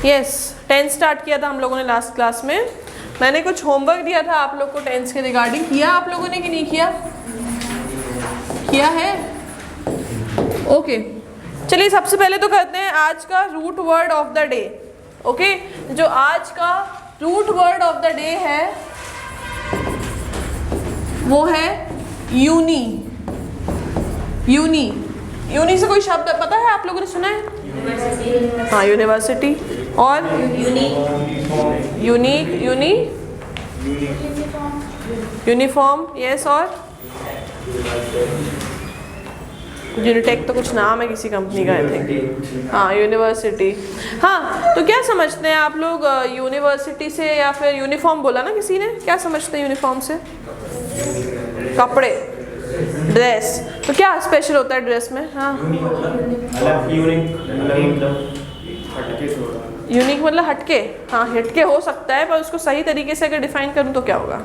Yes, tense start किया था हम लोगों ने लास्ट क्लास में। मैंने कुछ होमवर्क दिया था आप लोग को टेंस के रिगार्डिंग, किया आप लोगों ने कि नहीं किया? किया है? ओके, चलिए सबसे पहले तो करते हैं आज का root word of the day. Okay, जो आज का root word of the day है वो है यूनी। यूनी, यूनी से कोई शब्द पता है आप लोगों ने सुना है? हाँ, यूनिवर्सिटी। और यूनिक, यूनी, यूनिफॉर्म, यस। और यूनिटेक तो कुछ नाम है किसी कंपनी का, आई थिंक। हाँ, यूनिवर्सिटी। हाँ, तो क्या समझते हैं आप लोग यूनिवर्सिटी से, या फिर यूनिफॉर्म बोला ना किसी ने, क्या समझते हैं यूनिफॉर्म से? कपड़े, ड्रेस। तो क्या स्पेशल होता है ड्रेस में? हाँ, यूनिक मतलब हटके। हाँ, हटके हो सकता है, पर उसको सही तरीके से अगर डिफाइन करूँ तो क्या होगा?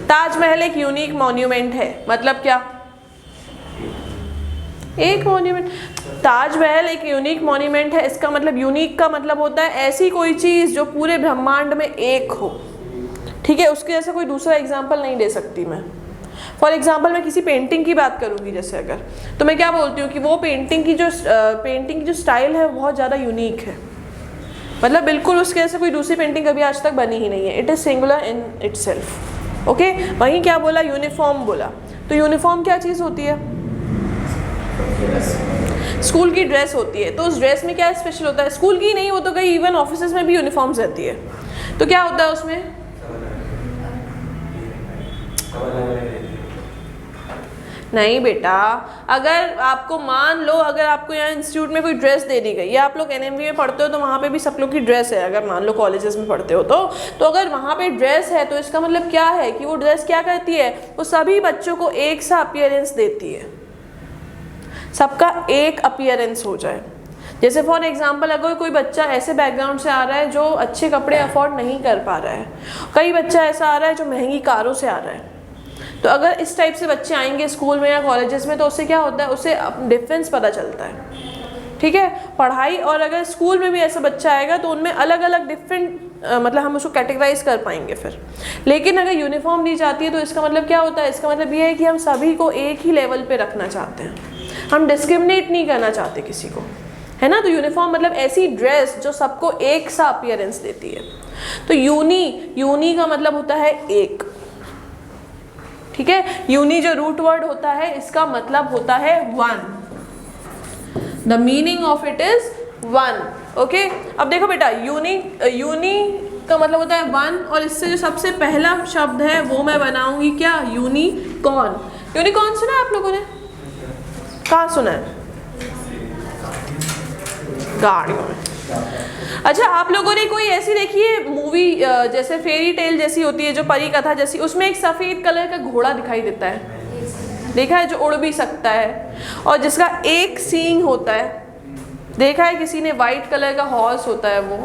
ताजमहल एक यूनिक मॉन्यूमेंट है, मतलब क्या? एक मॉन्यूमेंट। ताजमहल एक यूनिक मॉन्यूमेंट है, इसका मतलब यूनिक का मतलब होता है ऐसी कोई चीज़ जो पूरे ब्रह्मांड में एक हो। ठीक है, उसके जैसे कोई दूसरा एग्जाम्पल नहीं दे सकती मैं। फॉर एग्जाम्पल मैं किसी पेंटिंग की बात करूँगी जैसे अगर, तो मैं क्या बोलती हूँ कि वो पेंटिंग की जो स्टाइल है बहुत ज़्यादा यूनिक है, मतलब बिल्कुल उसके जैसे कोई दूसरी पेंटिंग कभी आज तक बनी ही नहीं है। It is singular in itself. Okay, वहीं क्या बोला? यूनिफॉर्म बोला। तो यूनिफॉर्म क्या चीज़ होती है? स्कूल की ड्रेस होती है। तो उस ड्रेस में क्या स्पेशल होता है? स्कूल की नहीं, वो तो कहीं इवन ऑफिसेज में भी यूनिफॉर्म्स रहती है। तो क्या होता है उसमें? नहीं बेटा, अगर आपको मान लो अगर आपको यहाँ इंस्टीट्यूट में कोई ड्रेस दे दी गई, या आप लोग एनएमवी में पढ़ते हो तो वहाँ पे भी सब लोग की ड्रेस है, अगर मान लो कॉलेजेस में पढ़ते हो तो अगर वहाँ पे ड्रेस है तो इसका मतलब क्या है कि वो ड्रेस क्या करती है? वो सभी बच्चों को एक सा अपीयरेंस देती है, सबका एक अपीयरेंस हो जाए। जैसे फॉर एग्जांपल अगर कोई बच्चा ऐसे बैकग्राउंड से आ रहा है जो अच्छे कपड़े अफोर्ड नहीं कर पा रहा है, कई बच्चा ऐसा आ रहा है जो महंगी कारों से आ रहा है, तो अगर इस टाइप से बच्चे आएंगे स्कूल में या कॉलेजेस में तो उससे क्या होता है? उससे डिफरेंस पता चलता है। ठीक है, पढ़ाई। और अगर स्कूल में भी ऐसा बच्चा आएगा तो उनमें अलग अलग डिफरेंट मतलब हम उसको कैटेगराइज कर पाएंगे फिर। लेकिन अगर यूनिफॉर्म दी जाती है तो इसका मतलब क्या होता है? इसका मतलब ये है कि हम सभी को एक ही लेवल पे रखना चाहते हैं, हम डिस्क्रिमिनेट नहीं करना चाहते किसी को, है ना। तो यूनिफॉर्म मतलब ऐसी ड्रेस जो सबको एक सा अपीयरेंस देती है। तो यूनी का मतलब होता है एक। ठीक है, यूनी जो रूट वर्ड होता है इसका मतलब होता है one. The meaning of it is one. Okay, अब देखो बेटा, यूनी का मतलब होता है वन, और इससे जो सबसे पहला शब्द है वो मैं बनाऊंगी क्या? यूनिकॉर्न। यूनिकॉर्न सुना है आप लोगों ने? कहाँ सुना है? गाड़ियों में। अच्छा, आप लोगों ने कोई ऐसी देखी है मूवी जैसे फेरी टेल जैसी होती है, जो परी कथा जैसी, उसमें एक सफ़ेद कलर का घोड़ा दिखाई देता है, देखा है? जो उड़ भी सकता है और जिसका एक सींग होता है। देखा है किसी ने? वाइट कलर का हॉर्स होता है वो,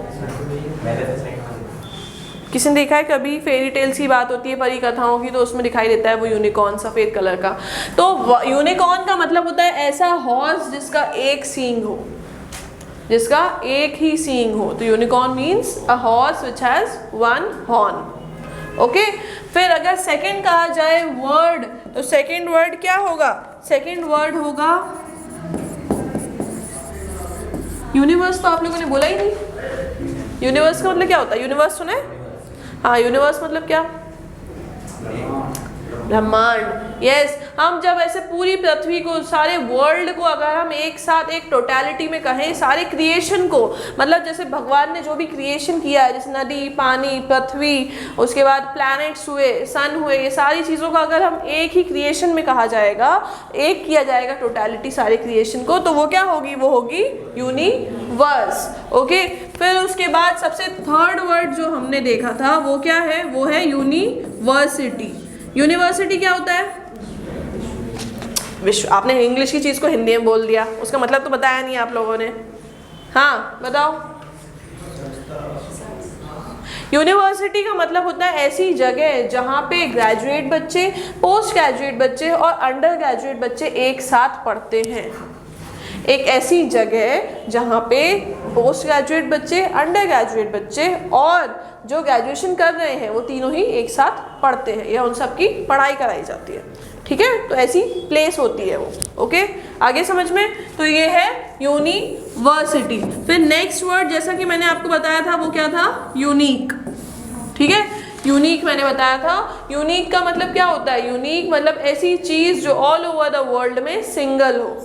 किसी ने देखा है कभी? फेरी टेल्स की बात होती है परी कथाओं की, तो उसमें दिखाई देता है वो यूनिकॉर्न सफ़ेद कलर का। तो यूनिकॉर्न का मतलब होता है ऐसा हॉर्स जिसका एक सींग हो, जिसका एक ही सींग हो। तो unicorn means a horse which has one horn. Okay, फिर अगर सेकंड कहा जाए वर्ड, तो सेकंड वर्ड क्या होगा? सेकंड वर्ड होगा यूनिवर्स। तो आप लोगों ने बोला ही नहीं। यूनिवर्स का मतलब क्या होता है? यूनिवर्स सुने? हाँ, यूनिवर्स मतलब क्या? ब्रह्मांड। यस, हम जब ऐसे पूरी पृथ्वी को, सारे वर्ल्ड को अगर हम एक साथ एक टोटलिटी में कहें, सारे क्रिएशन को, मतलब जैसे भगवान ने जो भी क्रिएशन किया है, जैसे नदी, पानी, पृथ्वी, उसके बाद प्लैनेट्स हुए, सन हुए, ये सारी चीज़ों का अगर हम एक ही क्रिएशन में कहा जाएगा, एक किया जाएगा टोटलिटी सारे क्रिएशन को, तो वो क्या होगी? वो होगी यूनिवर्स। ओके, फिर उसके बाद सबसे थर्ड वर्ड जो हमने देखा था वो क्या है? वो है यूनिवर्सिटी। यूनिवर्सिटी क्या होता है? विश्व। आपने इंग्लिश की चीज़ को हिंदी में बोल दिया, उसका मतलब तो बताया नहीं आप लोगों ने। हाँ बताओ। यूनिवर्सिटी का मतलब होता है ऐसी जगह जहाँ पे ग्रेजुएट बच्चे, पोस्ट ग्रेजुएट बच्चे और अंडर ग्रेजुएट बच्चे एक साथ पढ़ते हैं। एक ऐसी जगह जहाँ पे पोस्ट ग्रेजुएट बच्चे, अंडर ग्रेजुएट बच्चे और जो ग्रेजुएशन कर रहे हैं वो तीनों ही एक साथ पढ़ते हैं या उन सब की पढ़ाई कराई जाती है, ठीक है। तो ऐसी प्लेस होती है वो, ओके। आगे समझ में, तो ये है यूनिवर्सिटी। फिर नेक्स्ट वर्ड जैसा कि मैंने आपको बताया था वो क्या था, यूनिक, ठीक है। यूनिक मैंने बताया था, यूनिक का मतलब क्या होता है, यूनिक मतलब ऐसी चीज़ जो ऑल ओवर द वर्ल्ड में सिंगल हो,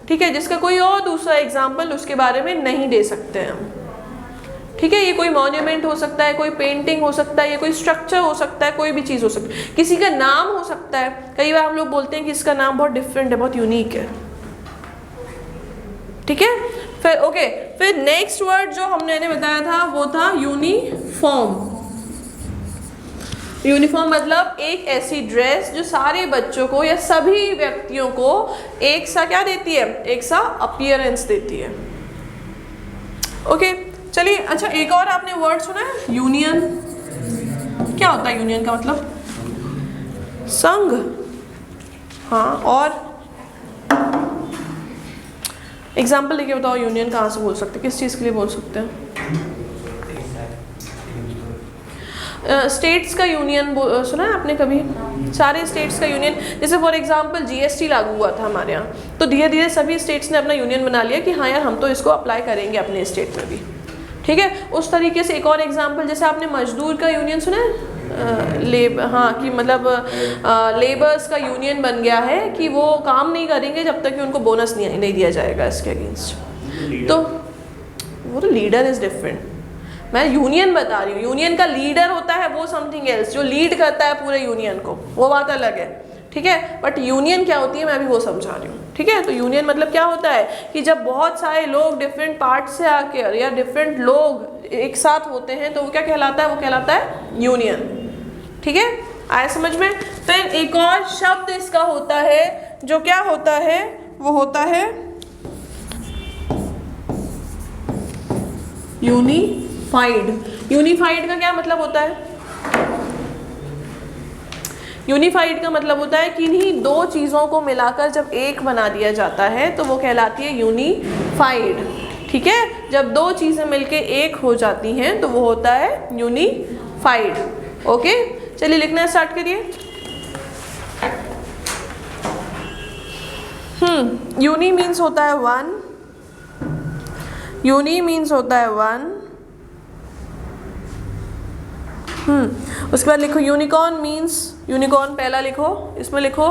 ठीक है, जिसका कोई और दूसरा एग्जाम्पल उसके बारे में नहीं दे सकते हैं हम, ठीक है। ये कोई मॉन्यूमेंट हो सकता है, कोई पेंटिंग हो सकता है, ये कोई स्ट्रक्चर हो सकता है, कोई भी चीज़ हो सकती है, किसी का नाम हो सकता है। कई बार हम लोग बोलते हैं कि इसका नाम बहुत डिफरेंट है, बहुत यूनिक है, ठीक है। फिर ओके, फिर नेक्स्ट वर्ड जो हमने बताया था वो था यूनिफॉर्म। यूनिफॉर्म मतलब एक ऐसी ड्रेस जो सारे बच्चों को या सभी व्यक्तियों को एक सा क्या देती है, एक सा अपीयरेंस देती है, ओके। चलिए, अच्छा एक और आपने वर्ड सुना है यूनियन। क्या होता है यूनियन का मतलब, संघ, हाँ। और एग्जाम्पल लेके बताओ, यूनियन कहाँ से बोल सकते हैं, किस चीज़ के लिए बोल सकते हैं। स्टेट्स का यूनियन सुना है आपने कभी, सारे स्टेट्स का यूनियन। जैसे फॉर एग्जांपल जीएसटी लागू हुआ था हमारे यहाँ, तो धीरे धीरे सभी स्टेट्स ने अपना यूनियन बना लिया कि हाँ यार हम तो इसको अप्लाई करेंगे अपने स्टेट में भी, ठीक है। उस तरीके से एक और एग्जांपल, जैसे आपने मजदूर का यूनियन सुना है, हाँ, कि मतलब लेबर्स का यूनियन बन गया है कि वो काम नहीं करेंगे जब तक कि उनको बोनस नहीं दिया जाएगा इसके अगेंस्ट। तो वो तो लीडर इज़ डिफरेंट, मैं यूनियन बता रही हूँ। यूनियन का लीडर होता है वो समथिंग एल्स, जो लीड करता है पूरे यूनियन को, वो बात अलग है, ठीक है। बट यूनियन क्या होती है मैं अभी वो समझा रही हूँ, ठीक है। तो यूनियन मतलब क्या होता है कि जब बहुत सारे लोग डिफरेंट पार्ट से आकर या डिफरेंट लोग एक साथ होते हैं तो वो क्या कहलाता है, वो कहलाता है यूनियन, ठीक है। आया समझ में। फिर एक और शब्द इसका होता है, जो क्या होता है, वो होता है यूनिफाइड। यूनिफाइड का क्या मतलब होता है, यूनिफाइड का मतलब होता है कि इन्हीं दो चीज़ों को मिलाकर जब एक बना दिया जाता है तो वो कहलाती है यूनिफाइड, ठीक है। जब दो चीज़ें मिलके एक हो जाती हैं तो वो होता है यूनिफाइड, ओके। चलिए लिखना स्टार्ट करिए। यूनी मीन्स होता है वन, यूनी मीन्स होता है वन। उसके बाद लिखो यूनिकॉर्न मीन्स, यूनिकॉर्न पहला लिखो, इसमें लिखो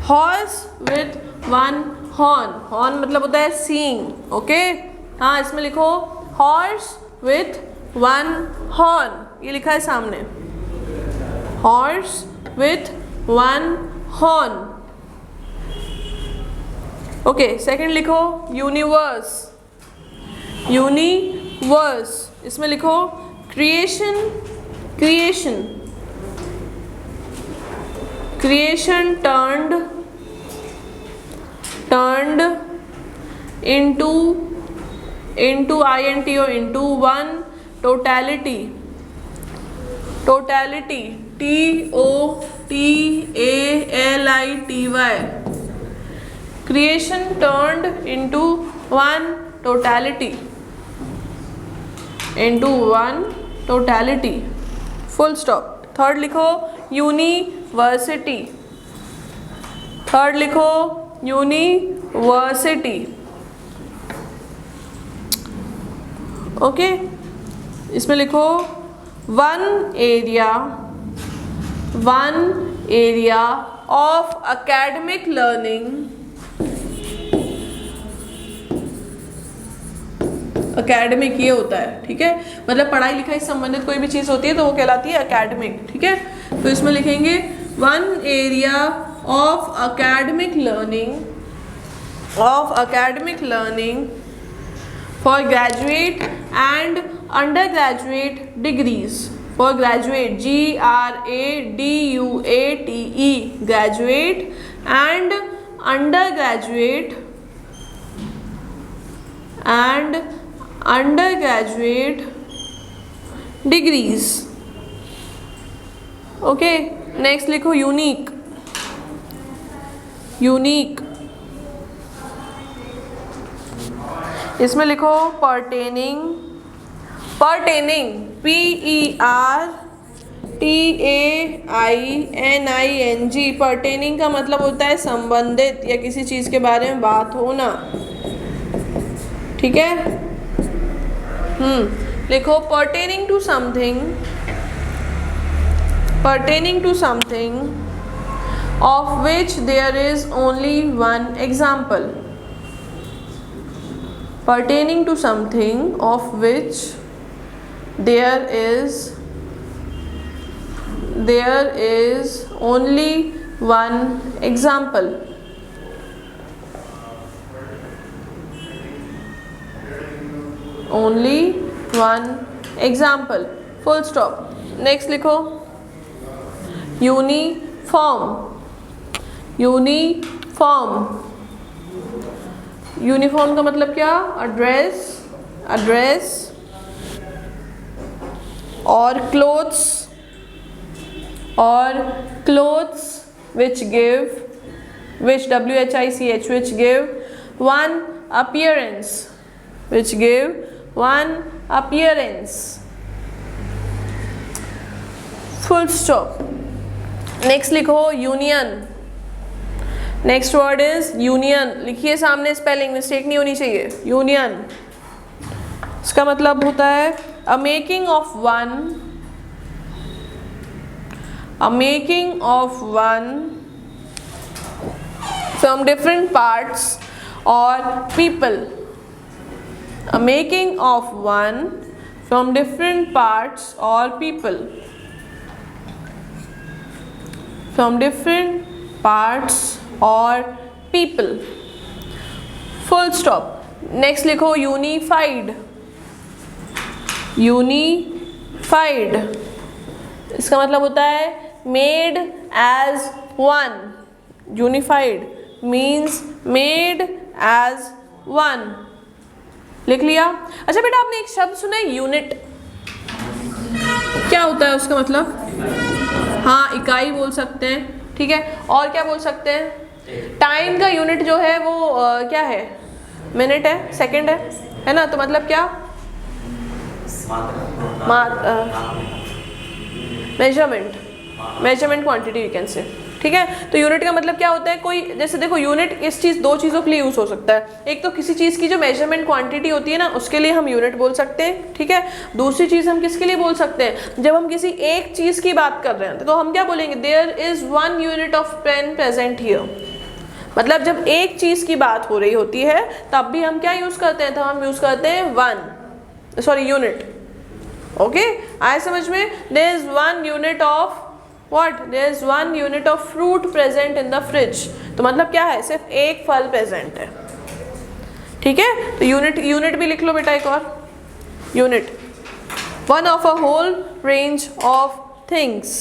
horse with one horn. Horn मतलब होता है सींग, ओके। हाँ, इसमें लिखो हॉर्स विथ वन हॉर्न, ये लिखा है सामने, horse with one horn, okay. Second लिखो यूनिवर्स, यूनिवर्स, इसमें लिखो creation, creation, creation turned, turned into, into INT और into one, totality, totality TOTALITY, creation turned into one totality, into one totality, full stop. Third लिखो university, third लिखो university, okay. इसमें लिखो one area, one area of academic learning, academic ये होता है, ठीक है। मतलब पढ़ाई लिखाई से संबंधित कोई भी चीज़ होती है तो वो कहलाती है एकेडमिक, ठीक है। तो इसमें लिखेंगे one area of academic learning, of academic learning for graduate and under graduate degrees, for graduate GRADUATE, graduate and under graduate and under graduate degrees, okay. Next लिखो यूनिक, यूनिक, इसमें लिखो पर्टेनिंग, पर्टेनिंग PERTAINING, पर्टेनिंग का मतलब होता है संबंधित या किसी चीज़ के बारे में बात होना, ठीक है। लिखो pertaining to something, pertaining to something of which there is only one example, pertaining to something of which there is only one example. Only one example, full stop. Next लिखो uniform, uniform, यूनिफॉर्म का मतलब क्या, dress, dress और clothes, और clothes which give, which WHICH, which give one appearance, which give one appearance, full stop. Next लिखो union, next word is union, लिखिए सामने, spelling mistake नहीं होनी चाहिए। यूनियन इसका मतलब होता है a making of one, a making of one from different parts और people, a making of one from different parts और पीपल, फ्रॉम डिफरेंट पार्ट्स और पीपल, फुल स्टॉप। नेक्स्ट लिखो यूनिफाइड, यूनिफाइड इसका मतलब होता है made as one, unified means made as one, लिख लिया। अच्छा बेटा आपने एक शब्द सुना है यूनिट, क्या होता है उसका मतलब? हाँ इकाई बोल सकते हैं, ठीक है। और क्या बोल सकते हैं? टाइम का यूनिट जो है वो क्या है? मिनट है, सेकंड है ना, तो मतलब क्या? Measurement, measurement quantity you can say, ठीक है। तो यूनिट का मतलब क्या होता है? कोई जैसे देखो यूनिट इस चीज़, दो चीज़ों के लिए यूज़ हो सकता है। एक तो किसी चीज़ की जो मेजरमेंट क्वांटिटी होती है ना, उसके लिए हम यूनिट बोल सकते हैं, ठीक है। दूसरी चीज़ हम किसके लिए बोल सकते हैं? जब हम किसी एक चीज़ की बात कर रहे हैं तो हम क्या बोलेंगे? There is one unit of pen present here, मतलब जब एक चीज़ की बात हो रही होती है तब भी हम क्या यूज़ करते हैं? तो हम यूज़ करते हैं वन, सॉरी यूनिट, ओके। आए समझ में? There is one unit of What? There is one unit of fruit present in the fridge. तो मतलब क्या है? सिर्फ एक फल प्रेजेंट है, ठीक है। तो यूनिट भी लिख लो बेटा एक और, unit one of a whole range of things,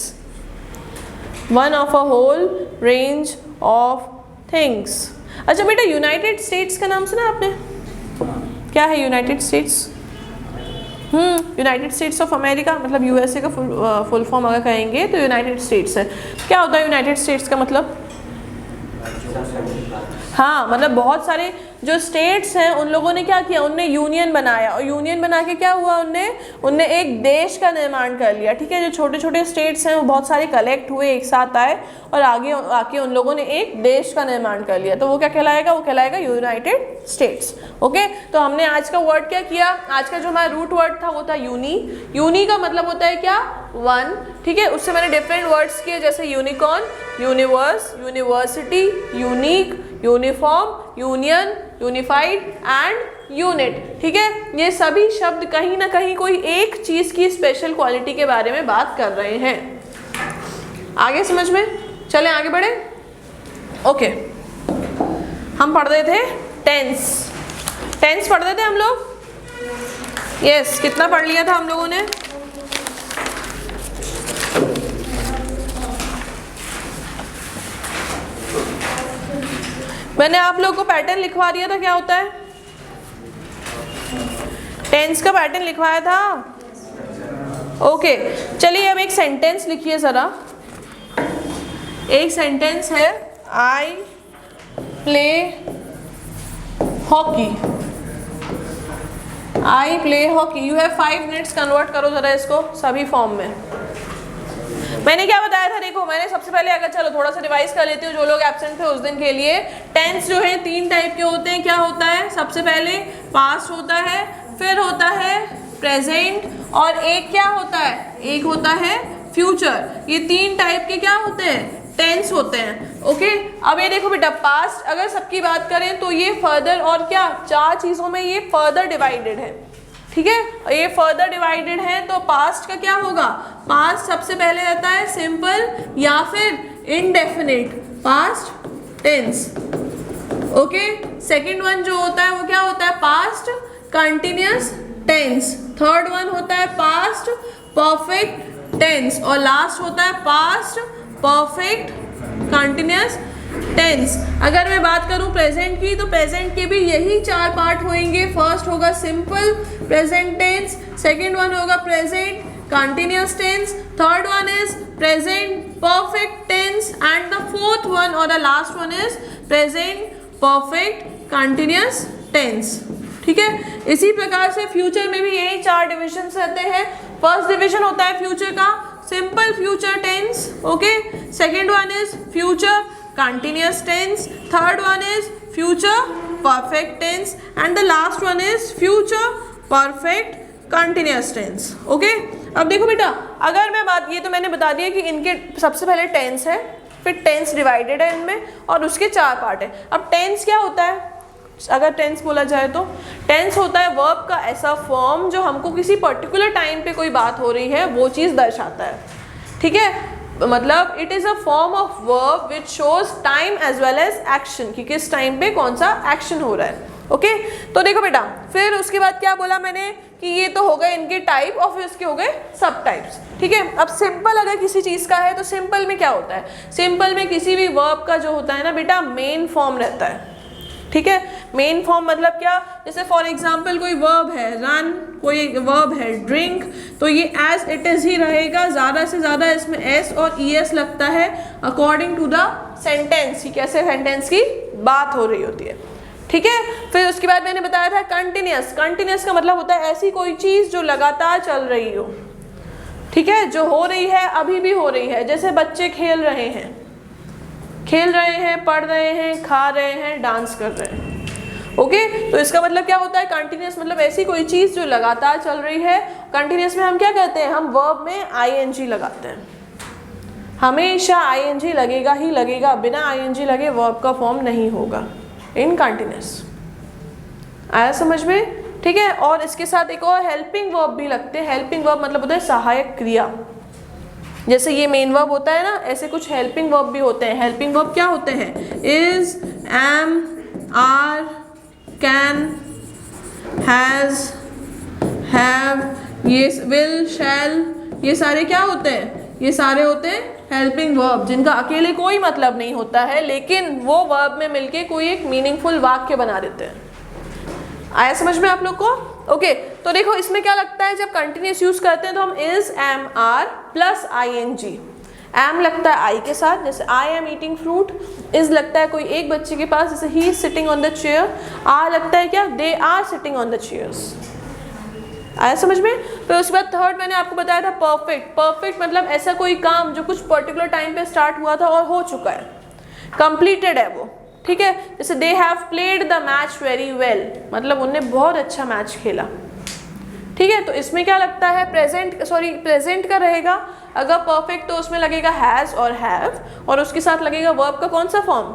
one of a whole range of things. अच्छा बेटा यूनाइटेड स्टेट्स का नाम सुना आपने? क्या है United states? United states of America, मतलब यूएसए का फुल फॉर्म अगर कहेंगे तो यूनाइटेड स्टेट्स है। क्या होता है यूनाइटेड स्टेट्स का मतलब? हाँ, मतलब बहुत सारे जो स्टेट्स हैं उन लोगों ने क्या किया? उनने यूनियन बनाया, और यूनियन बना के क्या हुआ? उनने एक देश का निर्माण कर लिया, ठीक है। जो छोटे छोटे स्टेट्स हैं वो बहुत सारे कलेक्ट हुए, एक साथ आए और आगे आके उन लोगों ने एक देश का निर्माण कर लिया, तो वो क्या कहलाएगा? वो कहलाएगा यूनाइटेड स्टेट्स, ओके। तो हमने आज का वर्ड क्या किया? आज का जो हमारा रूट वर्ड था वो था यूनी। यूनी का मतलब होता है क्या? वन, ठीक है। उससे मैंने डिफरेंट वर्ड्स किए, जैसे unicorn, universe, university, unique, uniform, union, unified and unit, ठीक है। ये सभी शब्द कहीं ना कहीं कोई एक चीज़ की स्पेशल क्वालिटी के बारे में बात कर रहे हैं। आगे समझ में? चलें आगे बढ़े, ओके। हम पढ़ रहे थे टेंस, टेंस पढ़ रहे थे हम लोग, यस। कितना पढ़ लिया था हम लोगों ने? मैंने आप लोगों को पैटर्न लिखवा दिया था, क्या होता है? टेंस का पैटर्न लिखवाया था, ओके। चलिए अब एक सेंटेंस लिखिए ज़रा। एक सेंटेंस है, I play hockey, I play hockey, you have 5 minutes, convert करो जरा इसको सभी फॉर्म में। मैंने क्या बताया था, देखो मैंने सबसे पहले अगर चलो थोड़ा सा रिवाइज कर लेती हूँ जो लोग एब्सेंट थे उस दिन के लिए। टेंस जो है 3 टाइप के होते हैं। क्या होता है, सबसे पहले पास्ट होता है, फिर होता है प्रेजेंट, और एक क्या होता है, एक होता है फ्यूचर। ये 3 टाइप के क्या होते हैं, टेंस होते हैं। ओके, अब ये देखो बेटा, पास्ट अगर सबकी बात करें तो ये फर्दर और क्या 4 चीज़ों में ये फर्दर डिवाइडेड है। ठीक है, ये फर्दर डिवाइडेड है। तो पास्ट का क्या होगा, पास्ट सबसे पहले रहता है सिंपल या फिर indefinite past tense. Okay, second one जो होता है वो क्या होता है, past continuous tense. Third one होता है पास्ट परफेक्ट टेंस, और लास्ट होता है पास्ट परफेक्ट कंटिन्यूअस टेंस। अगर मैं बात करूं प्रेजेंट की, तो प्रेजेंट के भी यही 4 पार्ट होंगे। फर्स्ट होगा simple present tense, second one होगा present continuous tense, third one is present perfect tense, and the fourth one और the last one is present perfect continuous tense. ठीक है, इसी प्रकार से फ्यूचर में भी यही 4 डिविजन्स रहते हैं। फर्स्ट डिवीजन होता है फ्यूचर का simple future tense, okay, second one is future continuous tense, third one is future perfect tense, and the last one is future perfect continuous tense. okay, अब देखो बेटा, अगर मैं बात, ये तो मैंने बता दिया कि इनके सबसे पहले टेंस है, फिर टेंस डिवाइडेड है इनमें, और उसके 4 पार्ट है। अब टेंस क्या होता है, अगर टेंस बोला जाए तो टेंस होता है वर्ब का ऐसा फॉर्म जो हमको किसी पर्टिकुलर टाइम पे कोई बात हो रही है वो चीज़ दर्शाता है। ठीक है, मतलब it is a form of verb which shows time as well as action, कि किस टाइम पे कौन सा एक्शन हो रहा है। ओके, तो देखो बेटा, फिर उसके बाद क्या बोला मैंने कि ये तो हो गए इनके टाइप, और फिर उसके हो गए सब टाइप्स। ठीक है, अब सिंपल अगर किसी चीज़ का है तो सिंपल में क्या होता है, सिंपल में किसी भी वर्ब का जो होता है ना बेटा मेन फॉर्म रहता है। ठीक है, मेन फॉर्म मतलब क्या, जैसे फॉर एग्जाम्पल कोई वर्ब है रन, कोई वर्ब है ड्रिंक, तो ये एज इट इज़ ही रहेगा। ज़्यादा से ज़्यादा इसमें एस और ई एस लगता है अकॉर्डिंग टू द सेंटेंस, कि कैसे सेंटेंस की बात हो रही होती है। ठीक है, फिर उसके बाद मैंने बताया था कंटिन्यूअस। कंटिन्यूअस का मतलब होता है ऐसी कोई चीज़ जो लगातार चल रही हो। ठीक है, जो हो रही है, अभी भी हो रही है। जैसे बच्चे खेल रहे हैं, पढ़ रहे हैं, खा रहे हैं, डांस कर रहे हैं। ओके, तो इसका मतलब क्या होता है, कंटिन्यूअस मतलब ऐसी कोई चीज़ जो लगातार चल रही है। कंटिन्यूअस में हम क्या कहते हैं, हम वर्ब में आईएनजी लगाते हैं। हमेशा आईएनजी लगेगा ही लगेगा, बिना आईएनजी लगे वर्ब का फॉर्म नहीं होगा इन कंटिन्यूअस। आया समझ में? ठीक है, और इसके साथ एक और हेल्पिंग वर्ब भी लगते हैं। हेल्पिंग वर्ब मतलब होता है सहायक क्रिया। जैसे ये मेन वर्ब होता है ना, ऐसे कुछ हेल्पिंग वर्ब भी होते हैं। हेल्पिंग वर्ब क्या होते हैं, is, am, are, can, has, have, ये विल, शैल, ये सारे क्या होते हैं, ये सारे होते हैं हेल्पिंग वर्ब, जिनका अकेले कोई मतलब नहीं होता है, लेकिन वो वर्ब में मिलके कोई एक मीनिंगफुल वाक्य बना देते हैं। आया समझ में आप लोग को? ओके, तो देखो इसमें क्या लगता है, जब कंटिन्यूस यूज करते हैं तो हम is, am, are plus I N G. Am लगता है आई के साथ, जैसे I am eating fruit. Is लगता है कोई एक बच्चे के पास, जैसे ही is sitting on the chair. Are लगता है क्या, they are sitting on the chairs. आया समझ में? फिर उसके बाद थर्ड मैंने आपको बताया था परफेक्ट। परफेक्ट मतलब ऐसा कोई काम जो कुछ पर्टिकुलर टाइम पे स्टार्ट हुआ था और हो चुका है, कंप्लीटेड है वो। ठीक है, जैसे they have played the match very well, मतलब उन्होंने बहुत अच्छा मैच खेला। ठीक है, तो इसमें क्या लगता है, प्रेजेंट का रहेगा। अगर परफेक्ट तो उसमें लगेगा हैज़ और हैव, और उसके साथ लगेगा वर्ब का कौन सा फॉर्म,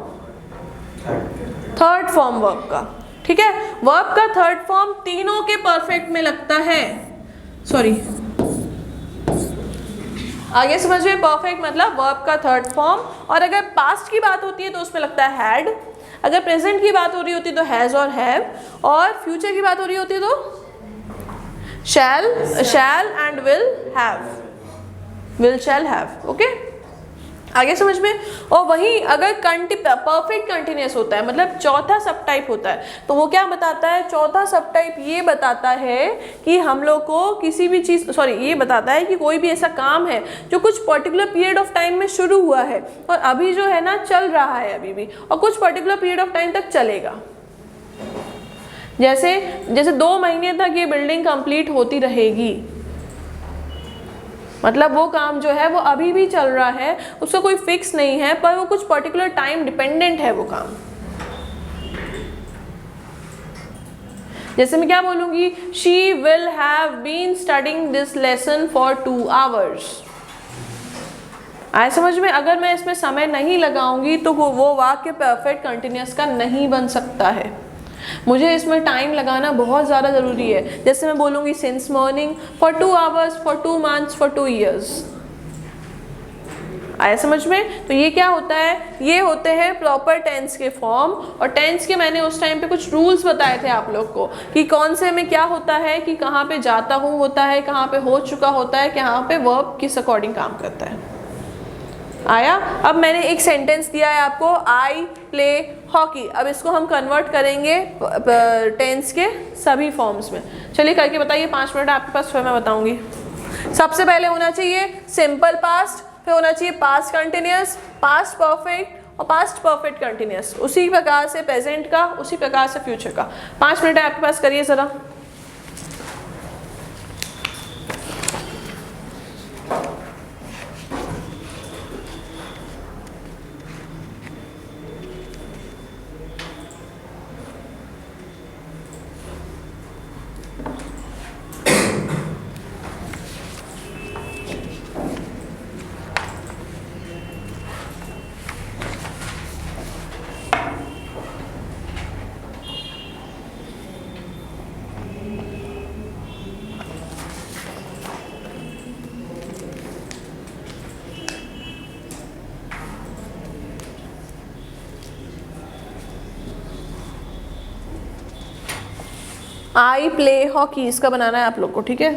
थर्ड फॉर्म वर्ब का। ठीक है, वर्ब का थर्ड फॉर्म तीनों के परफेक्ट में लगता है। आगे समझ में, परफेक्ट मतलब वर्ब का थर्ड फॉर्म। और अगर पास्ट की बात होती है तो उसमें लगता है हैड, अगर प्रेजेंट की बात हो रही होती है तो हैज़ और हैव, और फ्यूचर की बात हो रही होती है तो shall and will shall have. Okay, आगे समझ में। और वहीं अगर परफेक्ट कंटिन्यूस होता है, मतलब चौथा सब टाइप होता है, तो वो क्या बताता है, चौथा सब टाइप ये बताता है कि हम लोग को किसी भी चीज़, ये बताता है कि कोई भी ऐसा काम है जो कुछ पर्टिकुलर पीरियड ऑफ टाइम में शुरू हुआ है और अभी जो है ना चल रहा है अभी भी, और कुछ पर्टिकुलर पीरियड ऑफ टाइम तक चलेगा। जैसे जैसे 2 महीने तक ये बिल्डिंग कंप्लीट होती रहेगी, मतलब वो काम जो है वो अभी भी चल रहा है, उसका कोई फिक्स नहीं है, पर वो कुछ पर्टिकुलर टाइम डिपेंडेंट है वो काम। जैसे मैं क्या बोलूँगी, she will have been studying this lesson for 2 hours। आए समझ में? अगर मैं इसमें समय नहीं लगाऊंगी तो वो वाक्य परफेक्ट कंटिन्यूअस का नहीं बन सकता है, मुझे इसमें टाइम लगाना बहुत ज़्यादा ज़रूरी है। जैसे मैं बोलूँगी since morning, for 2 hours, for 2 months, for 2 years। आया समझ में? तो ये क्या होता है, ये होते हैं प्रॉपर टेंस के फॉर्म। और टेंस के मैंने उस टाइम पे कुछ रूल्स बताए थे आप लोग को कि कौन से में क्या होता है, कि कहाँ पे जाता हूँ होता है, कहाँ पे हो चुका होता है, कहाँ पे वर्ब किस अकॉर्डिंग काम करता है। आया? अब मैंने एक सेंटेंस दिया है आपको, आई प्ले हॉकी। अब इसको हम कन्वर्ट करेंगे टेंस के सभी फॉर्म्स में। चलिए करके बताइए, 5 मिनट आपके पास, फिर मैं बताऊंगी। सबसे पहले होना चाहिए सिंपल पास्ट, फिर होना चाहिए पास्ट कंटिन्यूअस, पास्ट परफेक्ट और पास्ट परफेक्ट कंटिन्यूअस। उसी प्रकार से प्रेजेंट का, उसी प्रकार से फ्यूचर का। 5 मिनट है आपके पास, करिए ज़रा। आई प्ले हॉकी, इसका बनाना है आप लोग को, ठीक है?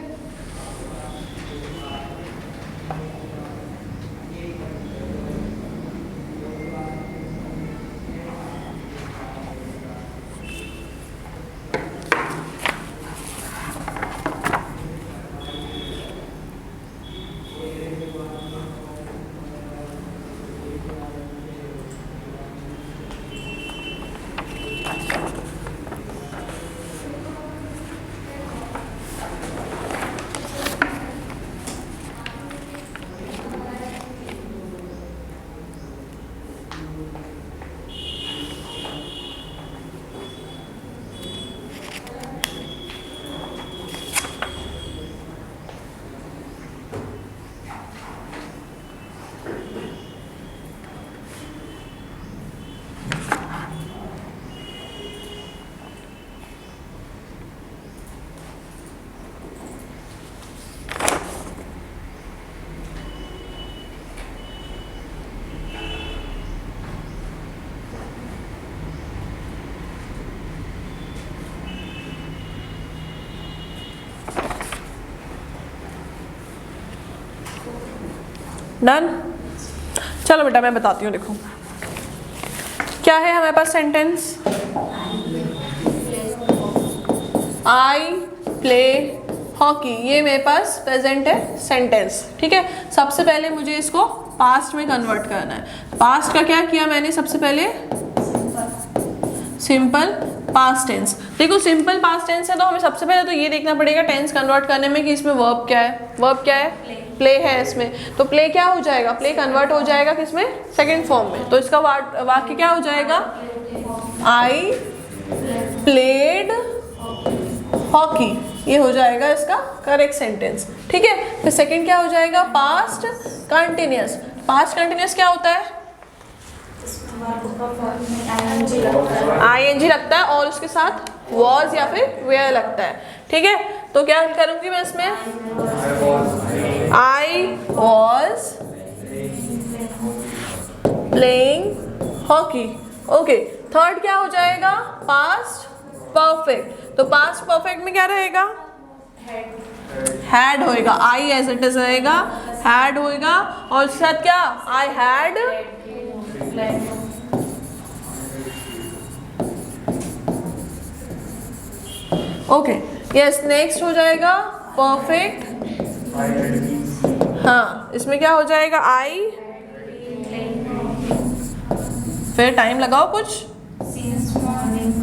डन? चलो बेटा मैं बताती हूँ, देखो क्या है हमारे पास सेंटेंस। आई प्ले हॉकी, ये मेरे पास प्रेजेंट है सेंटेंस, ठीक है? सबसे पहले मुझे इसको पास्ट में कन्वर्ट करना है। पास्ट का क्या किया मैंने, सबसे पहले सिंपल पास्ट टेंस। देखो सिंपल पास्ट टेंस है तो हमें सबसे पहले तो ये देखना पड़ेगा टेंस कन्वर्ट करने में कि इसमें वर्ब क्या है। वर्ब क्या है? प्ले है इसमें, तो प्ले क्या हो जाएगा, प्ले कन्वर्ट हो जाएगा किसमें, सेकंड फॉर्म में। तो इसका वाक्य क्या हो जाएगा, आई प्लेड हॉकी, ये हो जाएगा इसका करेक्ट सेंटेंस, ठीक है? फिर सेकंड क्या हो जाएगा, पास्ट कंटिन्यूअस। पास्ट कंटिन्यूअस क्या होता है, ING लगता है और उसके साथ was या फिर were लगता है, ठीक है? तो क्या करूंगी मैं इसमें, I was playing hockey, okay. Third क्या हो जाएगा, पास्ट परफेक्ट। तो पास्ट परफेक्ट में क्या रहेगा, हैड होएगा, आई एज इट इज रहेगा, हैड होएगा और उसके साथ क्या, I had okay yes. Next हो जाएगा परफेक्ट, हाँ इसमें क्या हो जाएगा, आई, फिर टाइम लगाओ कुछ,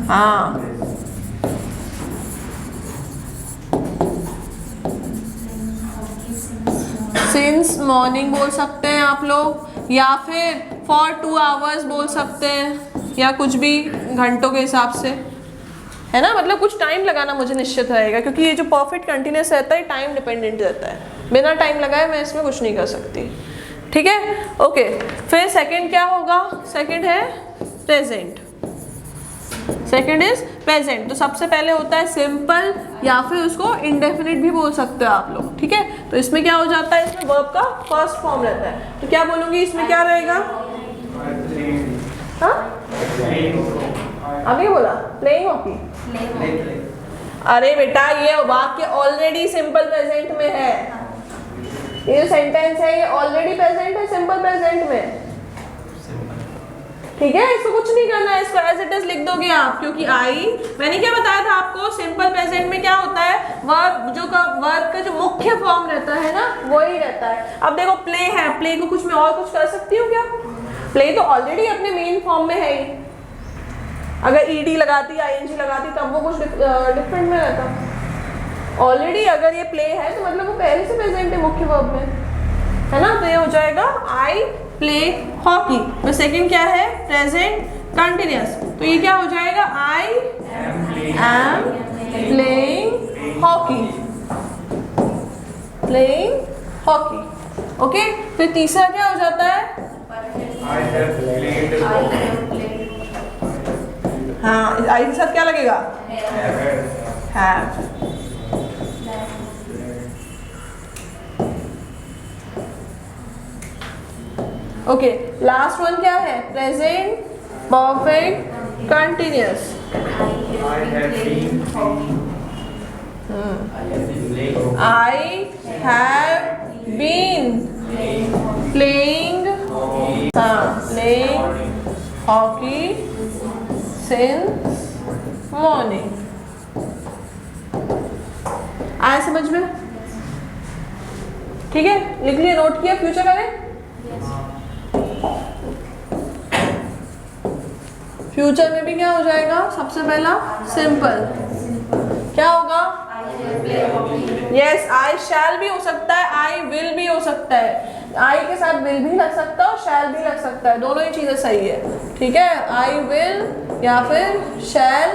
हाँ सिंस मॉर्निंग बोल सकते हैं आप लोग, या फिर फॉर 2 आवर्स बोल सकते हैं, या कुछ भी घंटों के हिसाब से, है ना। मतलब कुछ टाइम लगाना मुझे निश्चित रहेगा, क्योंकि ये जो परफेक्ट कंटिन्यूस रहता है टाइम डिपेंडेंट रहता है, बिना टाइम लगाए मैं इसमें कुछ नहीं कर सकती, ठीक है। ओके, फिर सेकंड क्या होगा, सेकंड है प्रेजेंट, सेकंड इज प्रेजेंट। तो सबसे पहले होता है सिंपल, या फिर उसको इंडेफिनिट भी बोल सकते हो आप लोग, ठीक है। तो इसमें क्या हो जाता है, इसमें वर्ब का फर्स्ट फॉर्म रहता है, तो क्या बोलूँगी इसमें क्या रहेगा, हाँ अभी बोला प्लेइंग हॉकी। अरे बेटा ये वाक्य ऑलरेडी सिंपल प्रेजेंट में है, ये जो सेंटेंस है ये ऑलरेडी प्रेजेंट है सिंपल प्रेजेंट में, ठीक है। इसको कुछ नहीं करना है, इसको एज इट इज लिख दोगे आप, क्योंकि आई, मैंने क्या बताया था आपको, सिंपल प्रेजेंट में क्या होता है, वर्ब का जो मुख्य फॉर्म रहता है ना वही रहता है। अब देखो प्ले है, प्ले को कुछ मैं और कुछ कर सकती हूँ क्या, प्ले तो ऑलरेडी अपने मेन फॉर्म में है ही, अगर ईडी लगाती आईएनजी लगाती तब वो कुछ डिफरेंट में रहता, ऑलरेडी अगर ये प्ले है तो मतलब वो पहले से प्रेजेंट है मुख्य वर्ब में, है ना। तो ये हो जाएगा आई प्ले हॉकी। तो सेकंड क्या है, प्रेजेंट कंटिन्यूअस, तो ये क्या हो जाएगा, I am playing hockey, playing hockey, okay. फिर तीसरा क्या हो जाता है, I have played hockey. हाँ आई के साथ क्या लगेगा, have। ओके, लास्ट वन क्या है, present perfect continuous. I have been playing hockey. I have been playing hockey since morning। आया समझ में, ठीक है, लिख लिया, नोट किया, फ्यूचर करें। फ्यूचर में भी क्या हो जाएगा, सबसे पहला सिंपल क्या होगा, यस आई शैल भी हो सकता है, आई विल भी हो सकता है, आई के साथ विल भी लग सकता है और शैल भी लग सकता है, दोनों ही चीजें सही है, ठीक है। आई विल या फिर शैल,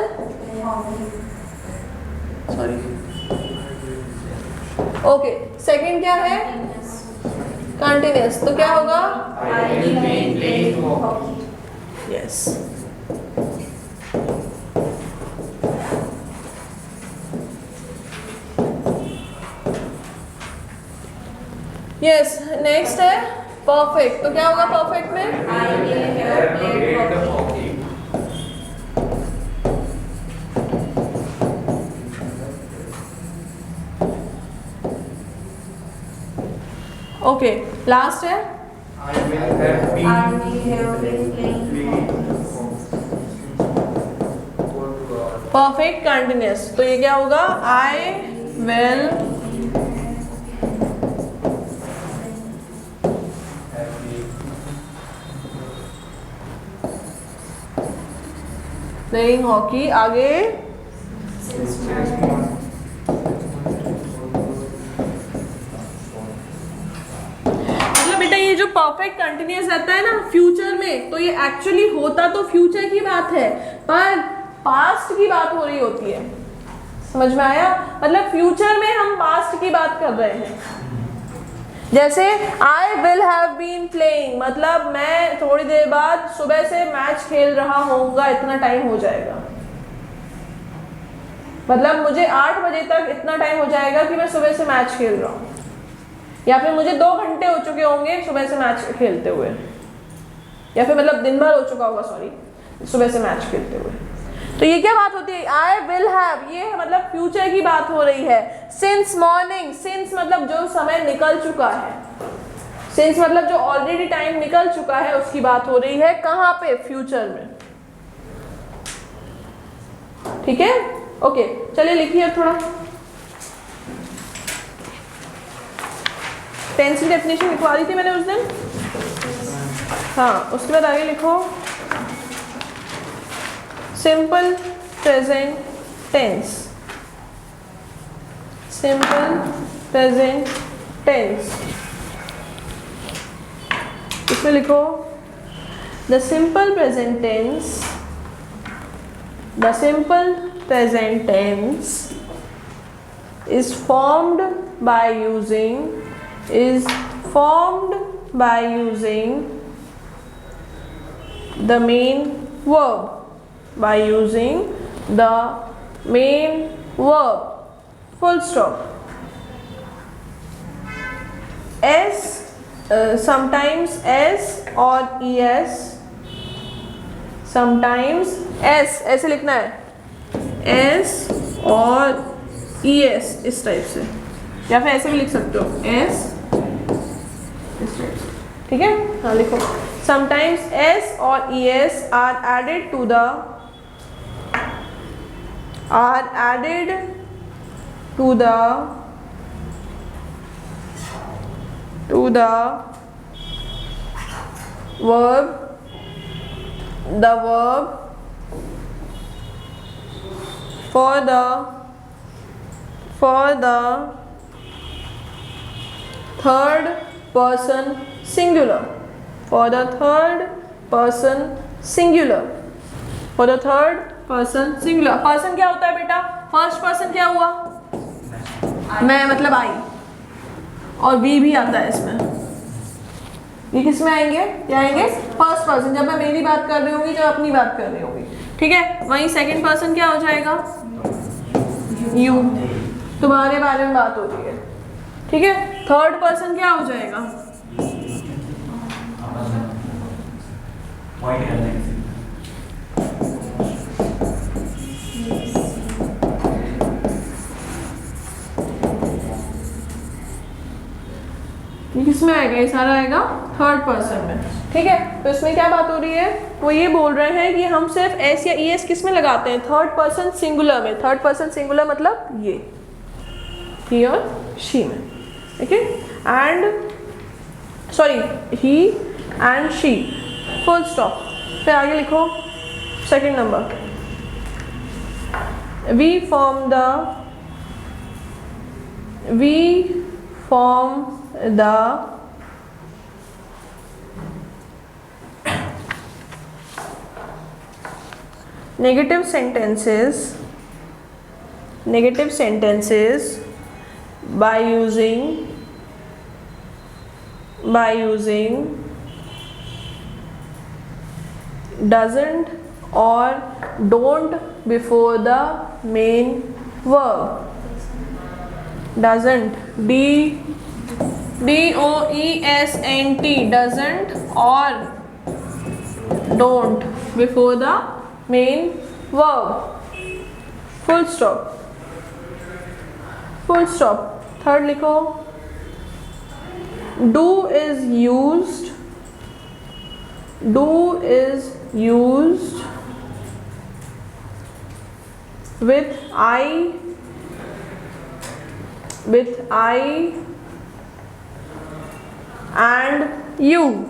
सॉरी, ओके। सेकंड क्या है, कंटिन्यूअस, तो क्या होगा, I will be playing hockey. Yes. Yes, next है परफेक्ट, तो क्या होगा परफेक्ट में, I have played hockey. Okay. Last है I will have been playing perfect continuous, तो ये क्या होगा, आई विल प्लेइंग हॉकी। आगे मतलब बेटा ये जो परफेक्ट कंटिन्यूअस रहता है ना फ्यूचर में, तो ये एक्चुअली होता तो फ्यूचर की बात है पर पास्ट की बात हो रही होती है, समझ में आया। मतलब फ्यूचर में हम पास्ट की बात कर रहे हैं, जैसे I will have been playing, मतलब मैं थोड़ी देर बाद सुबह से मैच खेल रहा होऊंगा, इतना टाइम हो जाएगा, मतलब मुझे 8 बजे तक इतना टाइम हो जाएगा कि मैं सुबह से मैच खेल रहा हूँ, या फिर मुझे 2 घंटे हो चुके होंगे सुबह से मैच खेलते हुए, या फिर मतलब दिन भर हो चुका होगा, सॉरी, सुबह से मैच खेलते हुए। तो ये क्या बात होती है, आई विल हैव, ये मतलब फ्यूचर की बात हो रही है। सिंस मॉर्निंग, सिंस मतलब जो समय निकल चुका है, सिंस मतलब जो ऑलरेडी टाइम निकल चुका है उसकी बात हो रही है, कहाँ पे, फ्यूचर में, ठीक है। ओके, चलिए लिखिए थोड़ा, टेंस की डेफिनेशन लिखवा दी थी मैंने उस दिन, हाँ, उसके बाद आगे लिखो simple present tense, simple present tense. इसमें लिखो the simple present tense, the simple present tense is formed by using the main verb, by using the main verb, full stop. Sometimes s और es, sometimes s ऐसे लिखना है, s और es इस type से, या फिर ऐसे भी लिख सकते हो s इस टाइप से, ठीक है। हाँ लिखो sometimes s और es are added to the verb for the third person singular, for the third person singular, for the third person singular। Person क्या होता है बेटा? फर्स्ट पर्सन क्या हुआ? मैं मतलब आई, और वी भी आता है इसमें। ये किस में आएंगे? ये आएंगे फर्स्ट पर्सन, जब मैं मेरी बात कर रही होंगी, जब अपनी बात कर रही होंगी, ठीक है। वहीं सेकंड पर्सन क्या हो जाएगा? यू, तुम्हारे बारे में बात हो रही है, ठीक है। थर्ड पर्सन क्या हो जाएगा? ये किसमें आएगा? ये सारा आएगा थर्ड पर्सन में, ठीक है। तो इसमें क्या बात हो रही है? वो ये बोल रहे हैं कि हम सिर्फ एस या ई एस किस में लगाते हैं? थर्ड पर्सन सिंगुलर में। थर्ड पर्सन सिंगुलर मतलब ये, ही और शी में, ठीक है। And sorry, he and she, full stop. फिर आगे लिखो second number, we form the negative sentences by using doesn't or don't before the main verb। doesn't, D-O-E-S-N-T, doesn't or don't before the main verb, full stop, full stop। Third लिखो, do is used with I and you,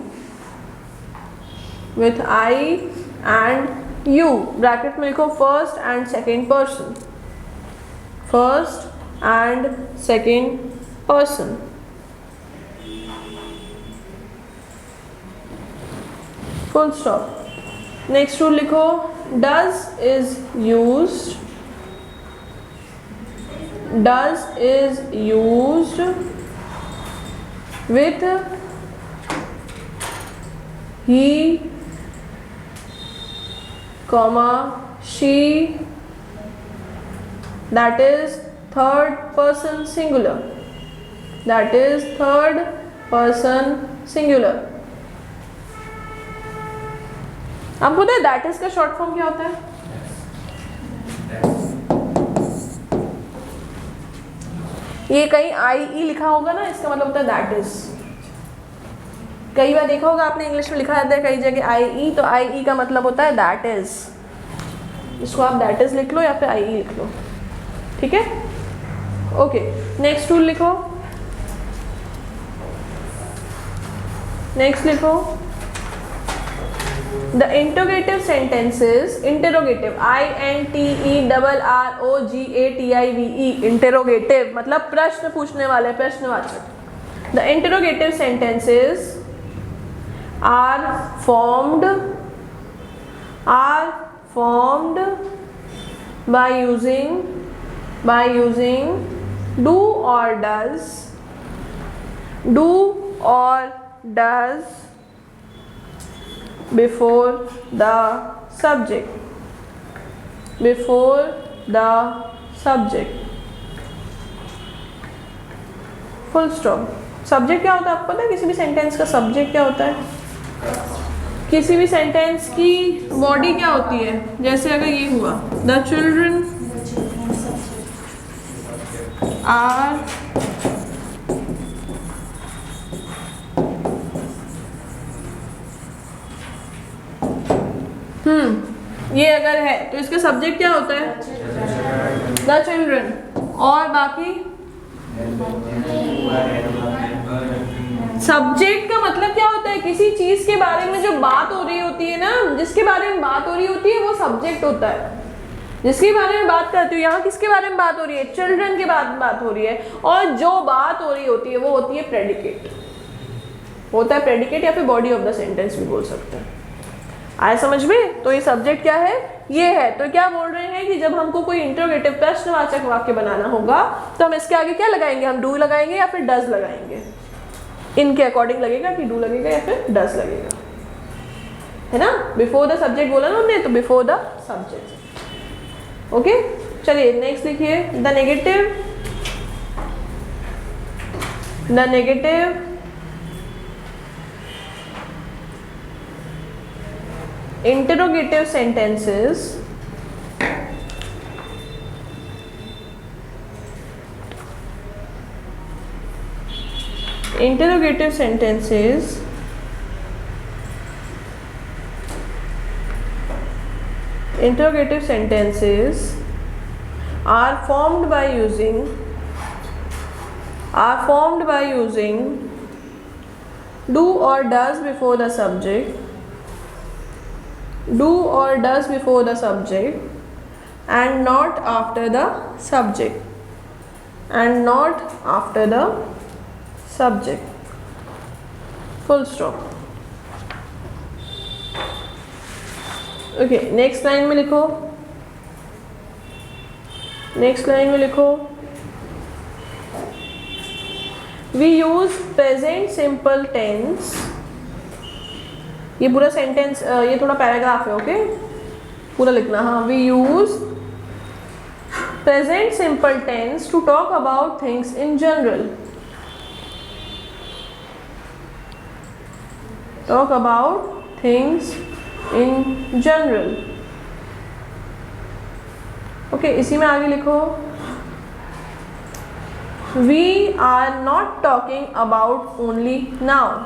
with I and you। Bracket में लिखो first and second person, first and second person. Full stop. Next rule लिखो, does is used with he, she, that is third person singular, that is third person singular। आपको पता है that is का short form क्या होता है? ये कहीं आई ई लिखा होगा ना, इसका मतलब होता है दैट इज। कई बार देखा होगा आपने, इंग्लिश में लिखा जाता है कई जगह आई ई, तो आई ई का मतलब होता है दैट इज। इसको आप दैट इज लिख लो या फिर आई ई लिख लो, ठीक है। ओके, नेक्स्ट रूल लिखो, नेक्स्ट लिखो, The interrogative sentences, interrogative, INTERROGATIVE, interrogative मतलब प्रश्न पूछने वाले, प्रश्नवाचक. The interrogative sentences are formed by using do or does before the subject. Full stop. Subject क्या होता है आपको पता है? किसी भी सेंटेंस का सब्जेक्ट क्या होता है? किसी भी सेंटेंस की बॉडी क्या होती है? जैसे अगर ये हुआ, द चिल्ड्रन आर ये अगर है तो इसका सब्जेक्ट क्या होता है? The children. और बाकी सब्जेक्ट का मतलब क्या होता है? किसी चीज के बारे में जो बात हो रही होती है ना, जिसके बारे में बात हो रही होती है वो सब्जेक्ट होता है. जिसके बारे में बात करती हूँ, यहाँ किसके बारे में बात हो रही है? चिल्ड्रन के बारे में बात हो रही है. और जो बात हो रही होती है वो होती है प्रेडिकेट. होता है प्रेडिकेट या फिर बॉडी ऑफ द सेंटेंस भी बोल सकते हैं. आया समझ में? तो ये सब्जेक्ट क्या है? ये है. तो क्या बोल रहे हैं कि जब हमको कोई इंटरोगेटिव प्रश्नवाचक वाक्य बनाना होगा तो हम इसके आगे क्या लगाएंगे? हम डू लगाएंगे या फिर डज लगाएंगे. इनके अकॉर्डिंग लगेगा कि डू लगेगा या फिर डज लगेगा, है ना? बिफोर द सब्जेक्ट बोला ना हमने, तो बिफोर द सब्जेक्ट. ओके, चलिए नेक्स्ट लिखिए. The negative interrogative sentences are formed by using do or does before the subject, and not after the subject. Full stop. Okay, next line में लिखो. We use present simple tense. ये पूरा sentence, ये थोड़ा paragraph है. Okay, पूरा लिखना. हाँ, we use present simple tense to talk about things in general. Okay, इसी में आगे लिखो. We are not talking about only now.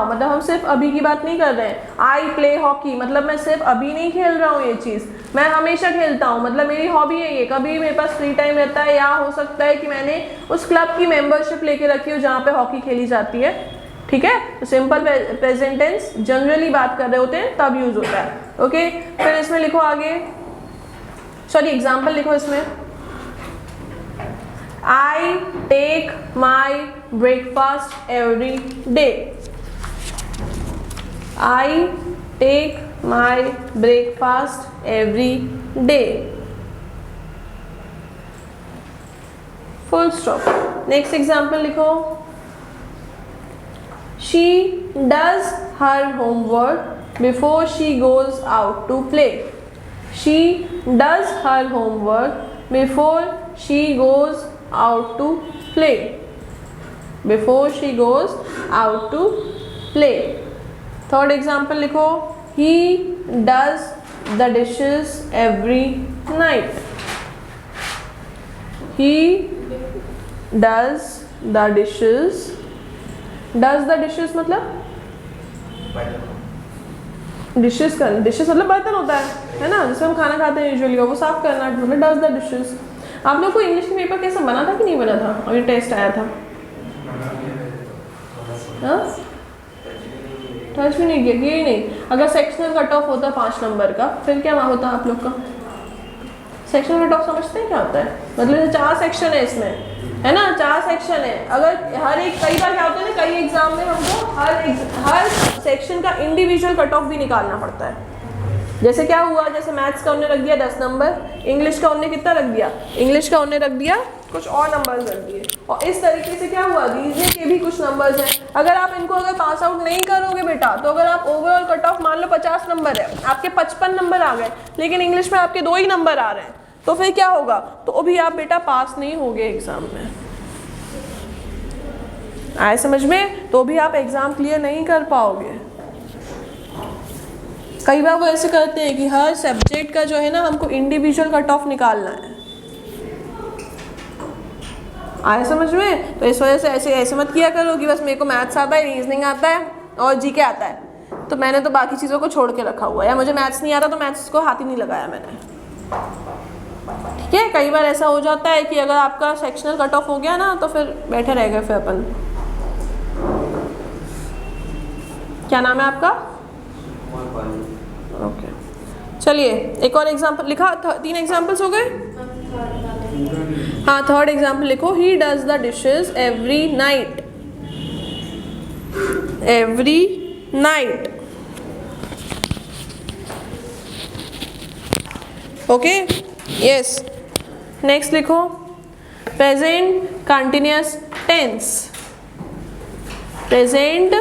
मतलब हम सिर्फ अभी की बात नहीं कर रहे हैं. आई प्ले हॉकी मतलब मैं सिर्फ अभी नहीं खेल रहा हूँ ये चीज़, मैं हमेशा खेलता हूँ. मतलब मेरी हॉबी है ये. कभी मेरे पास फ्री टाइम रहता है, या हो सकता है कि मैंने उस क्लब की मेंबरशिप लेके रखी हो जहाँ पे हॉकी खेली जाती है. ठीक है, तो सिंपल प्रेजेंट टेंस जनरली बात कर रहे होते हैं तब यूज होता है. ओके, फिर इसमें लिखो आगे. सॉरी, एग्जाम्पल लिखो इसमें. I take my breakfast every day. Full stop. Next example लिखो. She does her homework before she goes out to play. She does her homework before she goes out to play. Third example लिखो. He does the dishes every night. Dishes मतलब dishes करना. Dishes मतलब बर्तन होता है ना, जिसमें हम खाना खाते हैं यूजुअली, वो साफ करना. मतलब डज द डिशेस. आप लोग को इंग्लिश के पेपर कैसा बना था कि नहीं बना था? अभी टेस्ट आया था. हाँ, टच भी नहीं किया, ये नहीं। अगर सेक्शनल कट ऑफ होता 5 नंबर का, फिर क्या होता आप लोग का? सेक्शनल कट ऑफ समझते हैं क्या होता है? मतलब 4 सेक्शन है इसमें, है ना, 4 सेक्शन है। अगर हर एक, कई बार क्या होता है ना, कई एग्जाम में हमको हर सेक्शन का इंडिविजुअल कट ऑफ भी निकालना पड़ता है। जैसे क्या हुआ, जैसे मैथ्स का उन्होंने रख दिया 10 नंबर, इंग्लिश का उन्होंने कितना रख दिया, इंग्लिश का उन्होंने रख दिया कुछ और नंबर्स रख दिए, और इस तरीके से क्या हुआ, रीजनिंग के भी कुछ नंबर्स हैं। अगर आप इनको अगर पास आउट नहीं करोगे बेटा, तो अगर आप ओवरऑल कट ऑफ मान लो 50 नंबर है, आपके 55 नंबर आ गए, लेकिन इंग्लिश में आपके 2 ही नंबर आ रहे हैं, तो फिर क्या होगा, तो भी आप बेटा पास नहीं होगे एग्जाम में। आए समझ में? तो भी आप एग्जाम क्लियर नहीं कर पाओगे। कई बार वो ऐसे करते हैं कि हर सब्जेक्ट का जो है ना, हमको इंडिविजुअल कट ऑफ निकालना है। आए समझ में? तो इस वजह से ऐसे मत किया करो कि बस मेरे को मैथ्स आता है, रीजनिंग आता है और जीके आता है, तो मैंने तो बाकी चीज़ों को छोड़ के रखा हुआ है, या मुझे मैथ्स नहीं आता तो मैथ्स को हाथ ही नहीं लगाया मैंने। ठीक है, कई बार ऐसा हो जाता है कि अगर आपका सेक्शनल कट ऑफ हो गया ना, तो फिर बैठे रह गए फिर अपन। क्या नाम है आपका? ओके, चलिए एक और एग्जाम्पल लिखा, 3 एग्जाम्पल्स हो गए। हाँ, 3rd एग्जाम्पल लिखो। He does the dishes every night, every night. Okay, yes. Next लिखो present continuous tense, present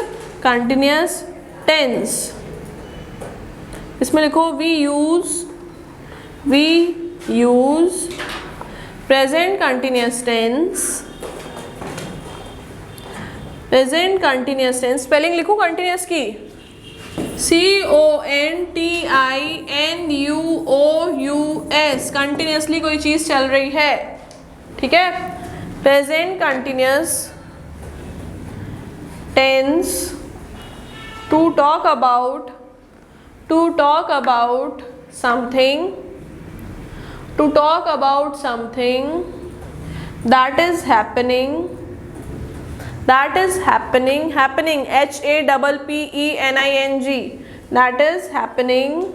continuous tense. इसमें लिखो we use present continuous tense, present continuous tense. Spelling लिखो कंटिन्यूअस की, CONTINUOUS, कंटिन्यूअसली कोई चीज चल रही है। ठीक है, present continuous tense to talk about something, to talk about something that is happening, happening, HAPPENING, that is happening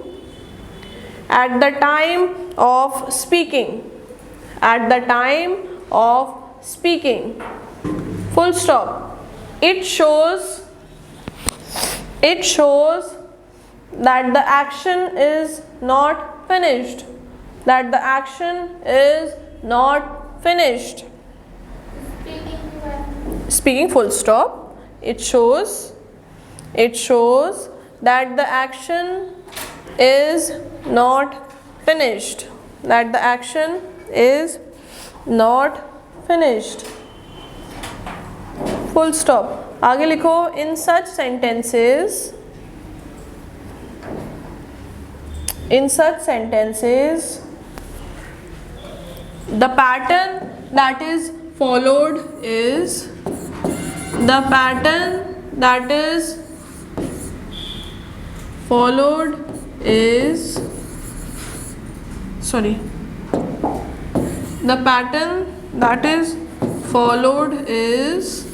at the time of speaking, at the time of speaking, full stop। It shows that the action is not finished, that the action is not finished। Speaking, full stop। It shows that the action is not finished, that the action is not finished, full stop। आगे लिखो in such sentences, the pattern that is followed is, the pattern that is followed is, the pattern that is followed is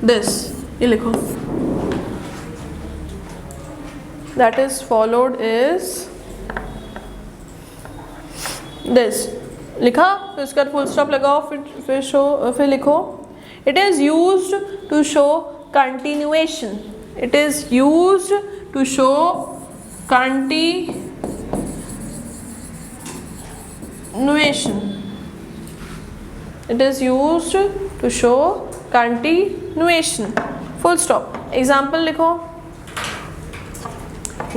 this। ये लिखो, that is followed is this। लिखा, फिर उसका full stop लगाओ, फिर लिखो it is used to show continuation, it is used to show continuation, it is used to show continuation, full stop। Example लिखो,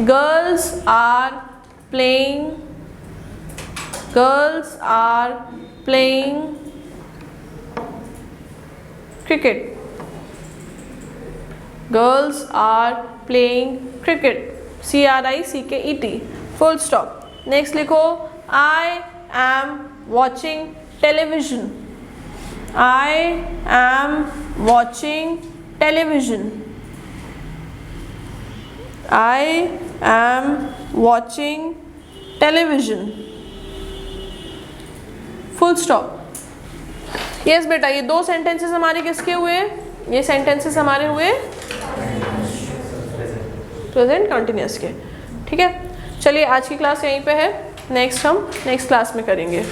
girls are playing cricket, girls are playing cricket, CRICKET, full stop। Next लिखो I am watching television, I am watching television, I am watching television, full stop। Yes बेटा, ये 2 sentences हमारे किसके हुए? ये sentences हमारे हुए प्रेजेंट कंटिन्यूअस के। ठीक है, चलिए आज की क्लास यहीं पे है, नेक्स्ट हम नेक्स्ट क्लास में करेंगे।